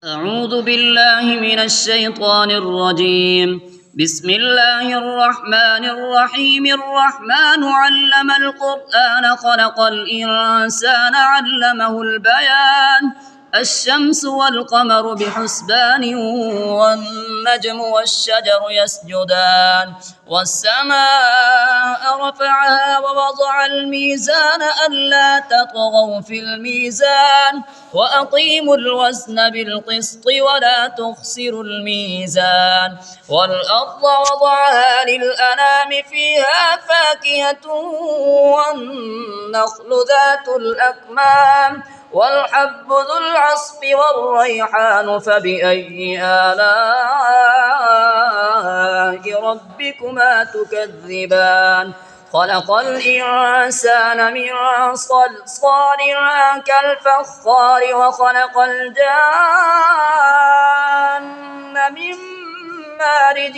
أعوذ بالله من الشيطان الرجيم. بسم الله الرحمن الرحيم. الرحمن علم القرآن خلق الإنسان علمه البيان. الشمس والقمر بحسبان والنجم والشجر يسجدان والسماء رفعها ووضع الميزان ألا تطغوا في الميزان وأقيموا الوزن بالقسط ولا تخسروا الميزان والأرض وضعها للأنام فيها فاكهة والنخل ذات الأكمام والحب ذو العصف والريحان فبأي آلاء ربكما تكذبان خلق الإنسان من صلصال كالفخار وخلق الجان من مارج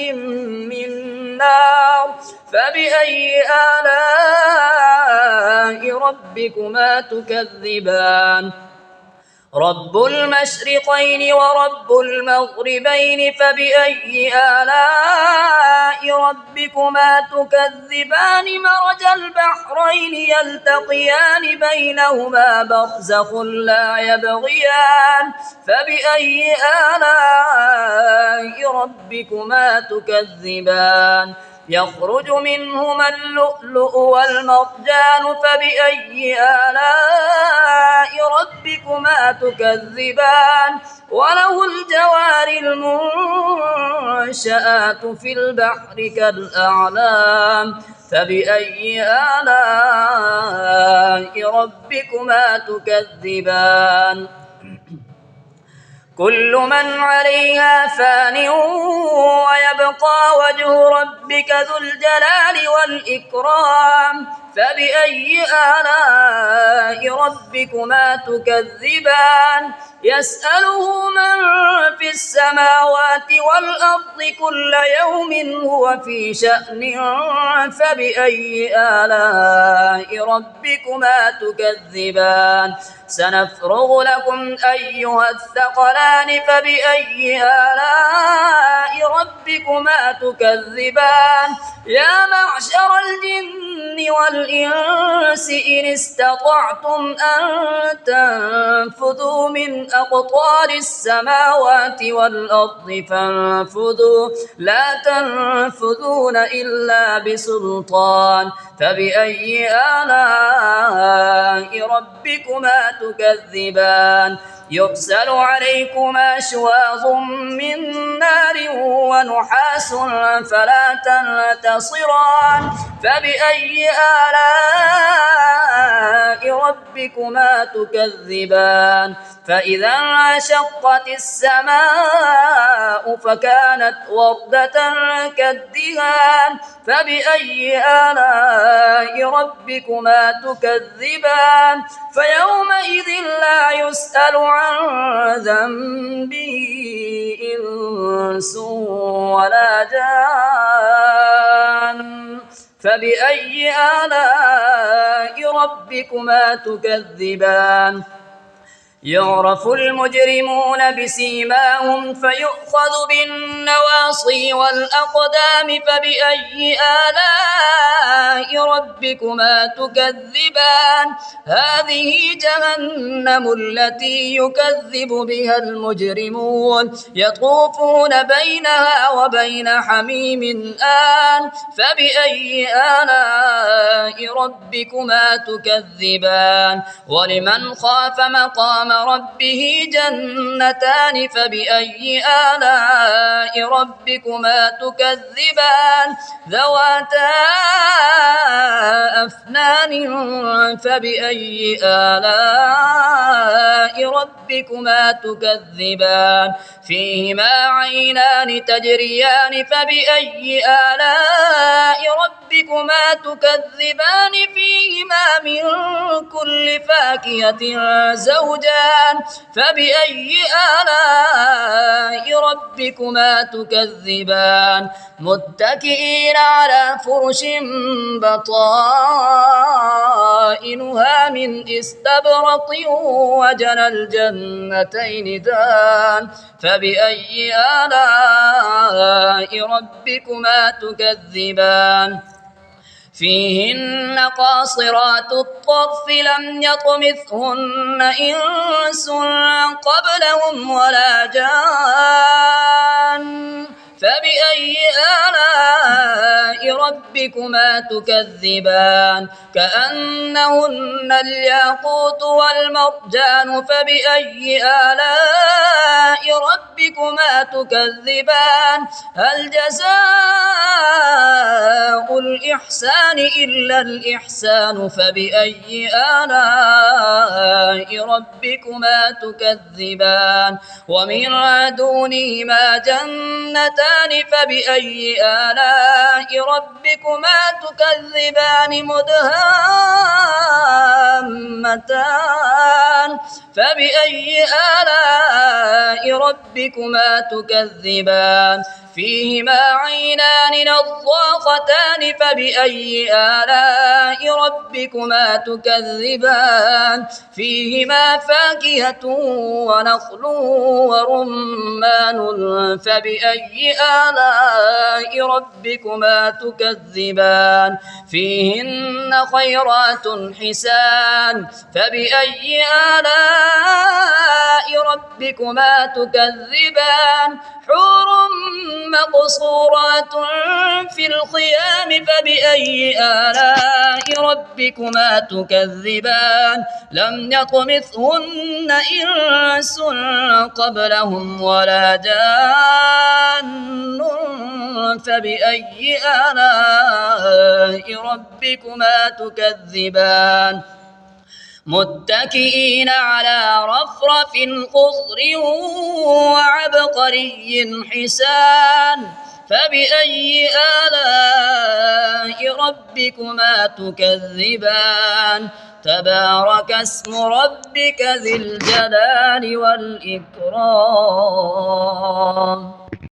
من نار فبأي آلاء ربكما تكذبان رب المشرقين ورب المغربين فبأي آلاء ربكما تكذبان مرج البحرين يلتقيان بينهما برزخ لا يبغيان فبأي آلاء ربكما تكذبان يخرج منهما اللؤلؤ والمرجان فبأي آلاء ربكما تكذبان وله الجوار المنشآت في البحر كالأعلام فبأي آلاء ربكما تكذبان كل من عليها فان ويبقى وجه ربك ذو الجلال والإكرام فبأي آلاء ربكما تكذبان يسأله من في السماوات والأرض كل يوم هو في شأن فبأي آلاء ربكما تكذبان سنفرغ لكم أيها الثقلان فبأي آلاء ربكما تكذبان يا معشر الجن والإنس إن استطعتم أن تنفذوا من أقطار السماوات والأرض فانفذوا لا تنفذون إلا بسلطان فبأي آلاء ربكما تكذبان يرسل عليكما شواظ من نار ونحاس فلا تنتصران فبأي آلاء ربكما تكذبان فإذا انشقت السماء فكانت وردة كالدهان فبأي آلاء ربكما تكذبان فيومئذ لا يسأل عن ذنبه إنس ولا جان فبأي آلاء ربكما تكذبان يعرف المجرمون بسيماهم فيؤخذ بالنواصي والأقدام فبأي آلاء ربكما تكذبان هذه جهنم التي يكذب بها المجرمون يطوفون بينها وبين حميم آن فبأي آلاء ربكما تكذبان ولمن خاف مقام ربه جنتان فبأي آلاء ربكما تكذبان ذواتا أفنان فبأي آلاء ربكما تكذبان فيهما عينان تجريان فبأي آلاء ربكما تكذبان فيهما من كل فاكهة زوجان فبأي آلاء ربكما تكذبان متكئين على فرش بطائنها من استبرق وجنى الجنتين دان فبأي آلاء ربكما تكذبان فيهن قاصرات الطرف لم يطمثهن إنس قبلهم ولا جان فبأي آلاء ربكما تكذبان كأنهن الياقوت والمرجان فبأي آلاء ربكما تكذبان هل جزاء الإحسان إلا الإحسان فبأي آلاء ربكما تكذبان ومن دونهما جنتان فبأي آلاء ربكما تكذبان مدهامتان فبأي آلاء ربكما تكذبان فيهما عينان نضاختان فبأي آلاء ربكما تكذبان فيهما فاكهة ونخل ورمان فبأي آلاء ربكما تكذبان فيهن خيرات حسان فبأي آلاء ربكما تكذبان حور مقصورات في الخيام فبأي آلاء ربكما تكذبان لم يطمثهن إنس قبلهم ولا جان فبأي آلاء ربكما تكذبان متكئين على رفرف خضر وعبقري حسان فبأي آلاء ربكما تكذبان تبارك اسم ربك ذي الجلال والإكرام.